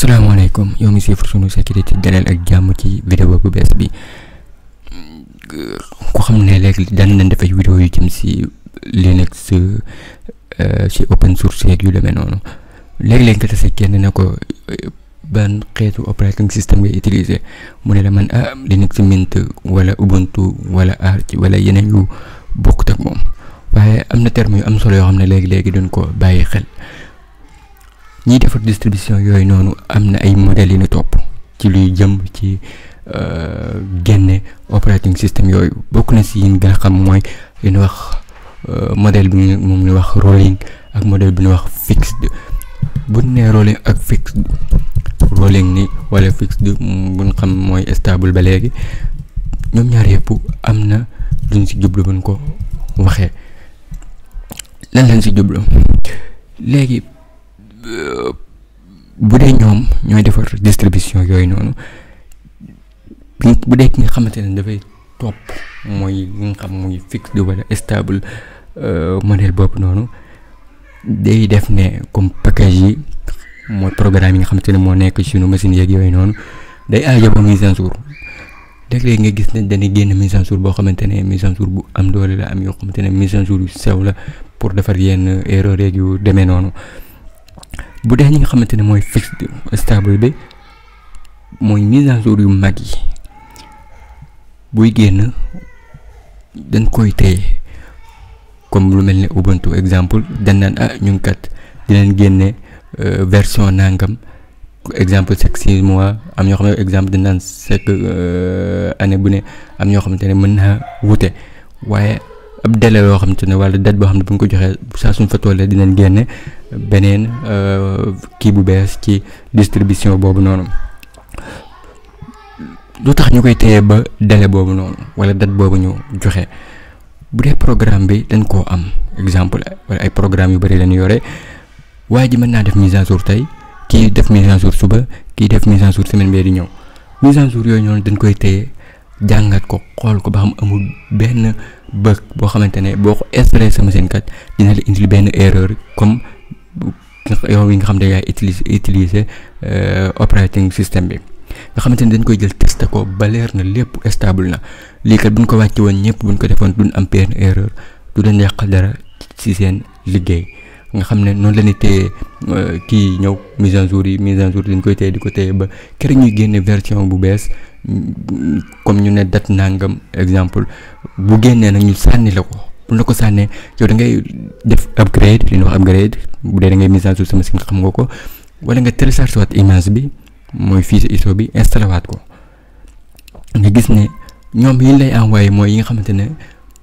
Assalamualaikum, yow mi siifar sunu sécurité dalal ak jàmm ci vidéo bu bees bi. Ko xam ne léegi daan nañ def ay vidéo yu jëm si Linux si open source yeeg yu demee noonu léegi-léegi nga tase kenn ne ko ban xeetu operating system ngay utiliser mu ne la man Linux Mint wala Ubuntu wala Arch wala yeneen yu bokkut ak moom waaye am na terme yu am solo yoo xam ne léegi-léegi duñ ko bàyyi xel. ñiy defar distribution yooyu noonu am na ay modèles yi ñu topp ci luy jëm ci génne operating system yooyu bokk na si yi nga xam mooy li ñu wax modèle bi moom ñu wax rolling ak modèle bi ñu wax fixed. bu ñu nee rolling ak fixed, rolling ni wala fixed bu ñu xam mooy stable ba léegi ñoom ñaar yëpp am na luñ si jublu buñ ko waxee lan lañ si jublu léegi. Bu dee ñoom ñooy defar distribution yooyu noonu bu dee ki nga xamante ne dafay topp mooy li nga xam muy fixed wala stable modèle boobu noonu day def ne comme package yi mooy programme yi nga xamante ne moo nekk ci sunu machine yeeg yooyu noonu day aajaba mise en jour léeg-léeg nga gis ne dañuy génn mise en jour boo xamante ne mise en jour bu am doole la am yoo xamante ne mise en jour yu sew la pour defar yenn erreur yeeg yu demee noonu. bu dee ñi nga xamante ne mooy fixed stable bi mooy mise à jour yu mag yi buy génn dañ koy téye comme lu mel ne Ubuntu exemple dañ naan ñu ngi kat dinañ génne version nangam exemple chaque 6 mois am ñoo xam ne exemple dañ naan chaque année bu ne am ñoo xamante ne mën naa wute waaye ab délai yoo xamante ne wala date boo xam ne bu ñu ko joxee saa suñ fa tollee dinañ génne beneen kii bu bees ci distribution boobu noonu lu tax ñu koy téye ba délai boobu noonu wala date boobu ñu joxe bu dee programme bi dañ koo am exemple wala ay programme yu bari lañu yore waa ji mën naa def mise à jour tey kii def mise à jour suba kii def mise à jour semaine bee di ñëw mise à jour yooyu noonu dañ koy téye jàngat ko xool ko ba xam amul benn bug boo xamante ne boo ko installé sa machine kat dina la indil benn erreur comme yow yi nga xam ne yaay utiliser operating system bi nga xamante ne dañ koy jël testé ko ba leer na lépp stable na lii kat buñ ko wàcce woon ñëpp buñ ko defoon duñ am benn erreur du leen yàqal dara ci seen liggéey nga xam ne noonu la ñuy téye kii ñëw mise en jour dañ koy téye di ko téye ba keroog ñuy génne version bu bees comme ñu ne date nangam exemple bu génnee nag ñu sànni la ko bu la ko sànnee yow da ngay def upgrade li ñuy wax upgrade bu dee da ngay mise en jour sa machine xam nga ko wala nga télécharge waat image bi mooy fichier ISO bi installé waat ko nga gis ne ñoom yi ñu lay envoyé mooy yi nga xamante ne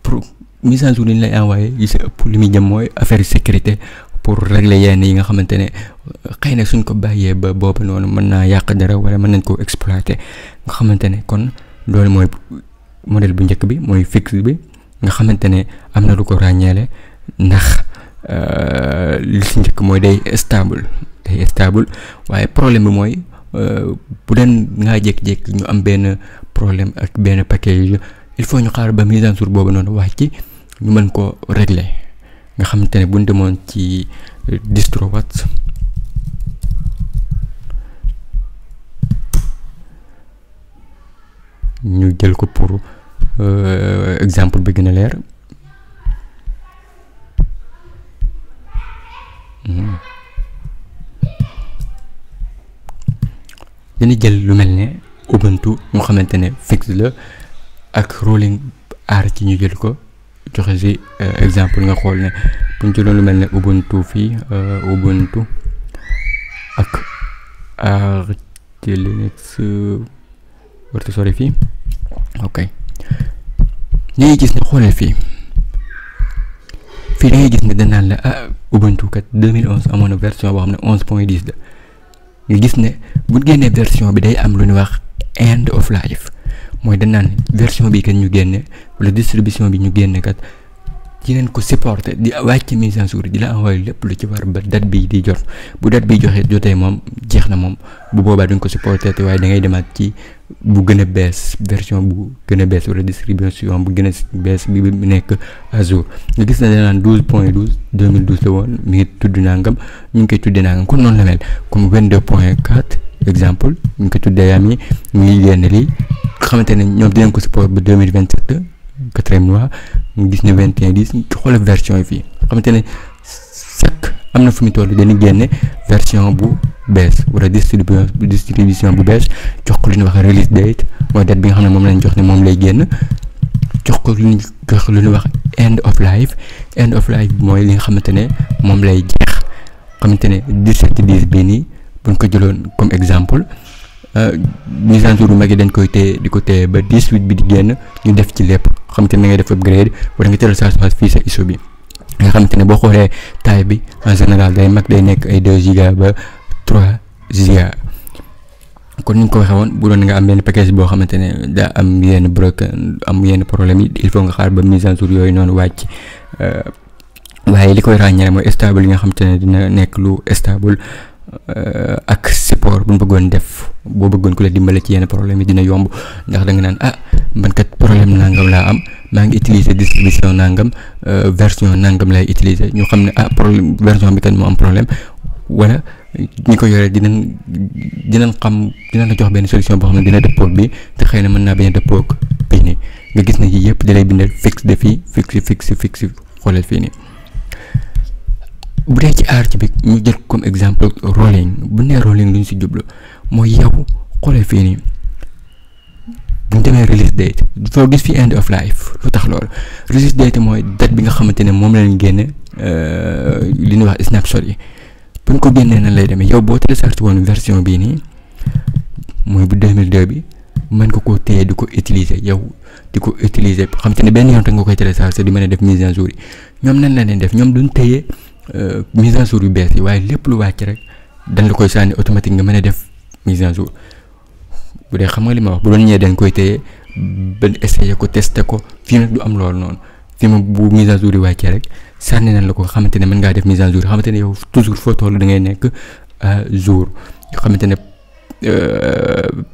pour mise en jour yi ñu lay envoyé yi si ëpp li muy jëm mooy affaire sécurité pour régler yenn yi nga xamante ne xëy na suñ ko bàyyee ba boobu noonu mën naa yàq dara wala mën nañ koo exploiter nga xamante ne kon loolu mooy modèle bu njëkk bi mooy fixe bi nga xamante ne am na lu ko ràññeele ndax li si njëkk mooy day stable waaye problème bi mooy bu den ngaa jékki-jékki ñu am benn problème ak benn package il faut ñu xaar ba mise en jour boobu noonu wax ci ñu mën ko régler nga xamante ne buñ demoon ci DistroWatch ñu jël ko pour exemple bi gën a leer dañuy jël lu mel ne Ubuntu ñu xamante ne fixe la ak rolling Arch ñu jël ko joxe ci exemple nga xool ne bu ñu jëloon lu mel ne Ubuntu fii Ubuntu ak Arch Linux warta sori fii ok ñi gis ne xoolee fii da ngay gis ne danaan la Ubuntu kat 2011 amoon na version boo xam ne 11.10 la nga gis ne bu génnee version bi day am lu ñuy wax end of life mooy danaan version bi kat ñu génne wala distribution bi ñu génne kat ci leen ko supporter di wàcc mise en jour di la envoyé lépp lu ci war ba date bi di jot bu date bi jotee moom jeex na moom bu boobaa duñ ko supporter te waaye da ngay demaat ci bu gën a bees version bu gën a bees wala distribution bu gën a bees bi nekk à jour nga gis na danaan 12.12 2012 la woon mi ngi tudd nangam ñu ngi koy tuddee nangam kon noonu la mel comme 22.4 exemple ñu ko tuddee am yi muy génn lii xamante ne ñoom dinañ ko support ba 2027 quatrième mois ñu gis ne 2110 xoolal version yi fii xamante ne chaque am na fu mu toll dañuy génne version bu bees wala distribution bu bees jox ko lu ñuy wax release date mooy date bi nga xam ne moom lañ jox ne moom lay génn jox ko lu ñuy wax end of life mooy li nga xamante ne moom lay jeex xamante ne 17/10 bii nii buñ ko jëloon comme exemple mise à jour yu mag yi dañ koy téye di ko téye ba 18 bi di génn ñu def ci lépp xamante ne ngay def upgrade wala nga télécharge fii sa ISO bi nga xamante ne boo xoolee taille bi en général day mag day nekk ay 2 giga ba 3 giga kon ni ñu ko waxee woon bu doon nga am benn package boo xamante ne daa am yenn broken am yenn problème yi il faut nga xaar ba mise à jour yooyu noonu wàcc waaye li koy ràññee mooy stable yi nga xamante ne dina nekk lu stable ak support bu ñu bëggoon def boo bëggoon ku la dimbale ci yenn problème yi dina yomb ndax da nga naan man kat problème nangam laa am maa ngi utiliser distribution nangam version nangam lay utiliser ñu xam ne problème version bi kat moo am problème wala ñi ko yore dinañ xam dina la jox benn solution boo xam ne dina dëppoog bi te xëy na mën naa bañ a dëppoog bii nii nga gis na yii yëpp da lay bindal fixe de fii fixe xoolal fii nii. bu dee ci arch bi ñu jël comme exemple rolling bu nee rolling lu ñu si jublu mooy yow xoolal fii nii bu ñu demee release date foo gis fi end of life lu tax loolu release date mooy date bi nga xamante ne moom lañ génne li ñuy wax snapshot yi bu ñu ko génnee nan lay demee yow boo téléchargé woon version bii nii mooy bu 2002 bi mën nga koo téye di ko utiliser yow di ko utiliser xamante ne benn yoon rek nga koy téléchargé di mën a def mise à jour yi ñoom nan la leen def ñoom duñ téye mise à jour yu bees yi waaye lépp lu wàcc rek dañ la koy sànni automatique nga mën a def mise à jour bu dee xam nga li ma wax bu doon ñëwee dañ koy téye ba essayer ko tester ko fii nag du am loolu noonu fii moom bu mise à jour yi wàccee rek sànni nañ la ko xamante ne mën ngaa def mise à jour xamante ne yow toujours foo toll da ngay nekk à jour yoo xamante ne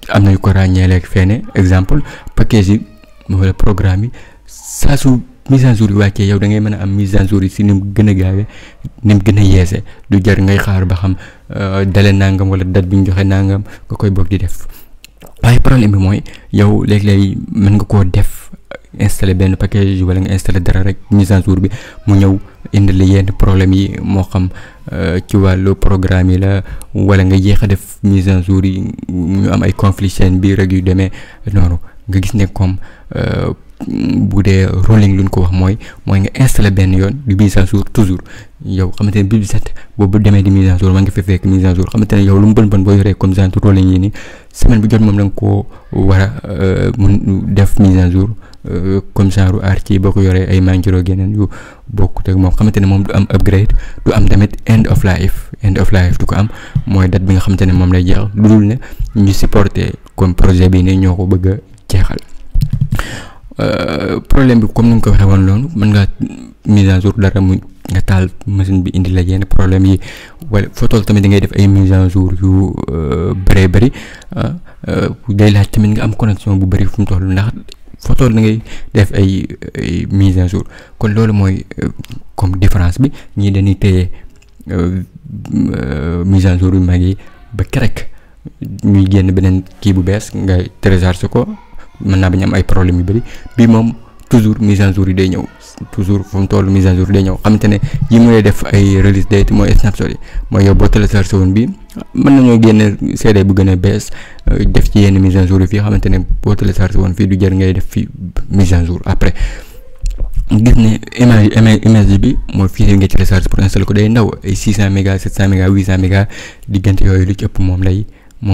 am na yu ko ràññeeleeg feene exemple package yi wala programme yi saa su mise à jour yi wàccee yow da ngay mën a am mise à jour yi si ni mu gën a gaawee ni mu gën a yeese du jar ngay xaar ba xam dale nangam wala date bi ñu joxe nangam nga koy bokk di def waaye problème bi mooy yow léeg-léeg mën nga koo def installé benn package wala nga installé dara rek mise à jour bi mu ñëw indi la yenn problème yi moo xam ci wàllu programme yi la wala nga yéex a def mise à jour yi ñu am ay conflit seen biir rek yu demee noonu nga gis ne comme bu dee rolling lu ñu ko wax mooy nga installé benn yoon di mise à jour toujours yow xamante ne bi set boobu demee di mise à jour maa ngi fa fekk mise à jour xamante ne yow lu mu bon boo yoree comme genre rolling yi nii semaine bu jot moom da nga koo war a mun def mise à jour comme genre arch yi boo ko yoree ay manjuro geneen yu bokkut ak moom xamante ne moom du am upgrade du am tamit end of life du ko am mooy date bi nga xamante ne moom lay jeexal lu dul ne ñu supporter comme projet bi ne ñoo ko bëgg a jeexal. Problème bi comme ni nga ko waxee woon loolu mën ngaa mise à jour dara mu nga taal machine bi indi la yenn problème yi wala photo tamit da ngay def ay mise à jour yu bëree bëri day laaj tamit nga am connexion bu bëri fu mu toll ndax photo da ngay def ay mise à jour kon loolu mooy comme différence bi ñii dañuy téye mise à jour yu mag yi ba kerek ñuy génn beneen kii bu bees nga télécharge ko. mën naa bañ am ay problème yu bëri bii moom toujours mise à jour yi day ñëw toujours fu mu toll mise à jour day ñëw xamante ne yi mu lay def ay release date mooy snapshot yi mooy yow boo téléchargé woon bi mën nañoo génne CD bu gën a bees def ci yenn mise à jour yi fii xamante ne boo téléchargé woon fii du jar ngay def fii mise à jour après gis ne image bi mooy fii nga téléchargé pour installer ko day ndaw ay 600 mégas 700 mégas 800 mégas diggante yooyu lu ci ëpp moom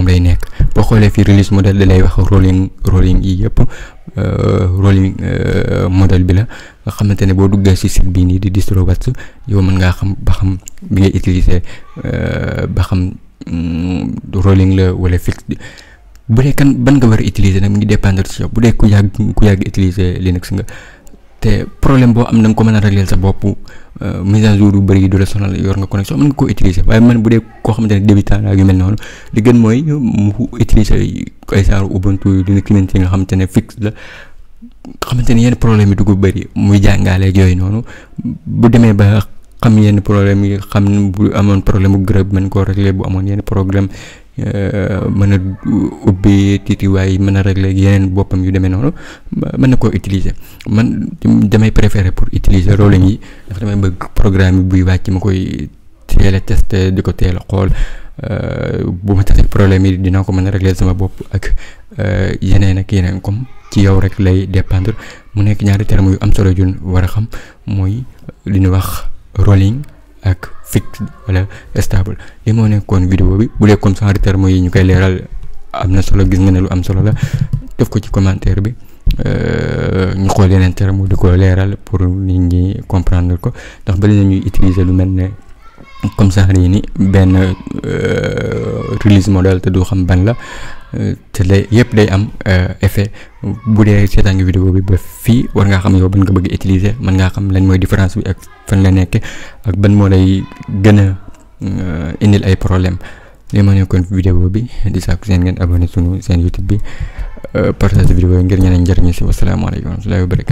lay nekk boo xoolee fii release modèle da lay wax rolling yi yëpp rolling modèle bi la nga xamante ne boo duggee ci site bii nii di DistroWatch yow mën ngaa xam ba xam bi ngay utiliser ba xam rolling la wala fixe bu dee ban nga war a utiliser nag mu ngi dépendre ci yow bu dee ku yàgg utiliser Linux nga te problème boo am da nga ko mën a régler sa bopp mise à jour yu bëri yi du la sonal yor nga connexion mën nga koo utiliser waaye man bu dee koo xamante ne débutant ak yu mel noonu li gën mooy mu utiliser ay genre Ubuntu Linux yi nga xamante ne fixe la xamante ne yenn problème yi du ko bëri muy jàngaleeg yooyu noonu bu demee ba xam yenn problème yi xam bu amoon problème bu grave mën koo régler bu amoon yenn problème mën a ubbi tiitiwaay mën a régler yeneen boppam yu demee noonu mën na koo utiliser. man damay préférer pour utiliser Rolling yi ndax damay bëgg programme yi buy wàcc ma koy teel a testé di ko teel a xool bu ma tasee problème yi dinaa ko mën a régler sama bopp ak yeneen ak yeneen comme ci yow rek lay dépendre. mu nekk ñaari termes yu am solo jun war a xam mooy li ñu wax rolling ak fixe wala stable. li moo nekkoon vidéo bi bu dee comme genre termes yi ñu koy leeral am na solo, gis nga ne lu am solo la, def ko ci commentaire bi ñu xool yeneen termes di ko leeral pour nit ñi comprendre ko ndax bari na ñuy utiliser lu mel ne comme ça yi ni benn release model te du xam ban la te lay yëpp day am effet. bu dee seetaan ngi vidéo bi ba fii war ngaa xam yow ban nga bëgg utiliser, mën ngaa xam lañ mooy différence bi ak fan la nekk ak ban moo lay gën a indil ay problème. li ma nekkoon vidéo bi di sàkku seen ngeen abonné sunu seen YouTube bi partage vidéo yi ngir ñeneen njëriñu si. wasalaamaaleykum wa rahmatullahi wa barakatuh.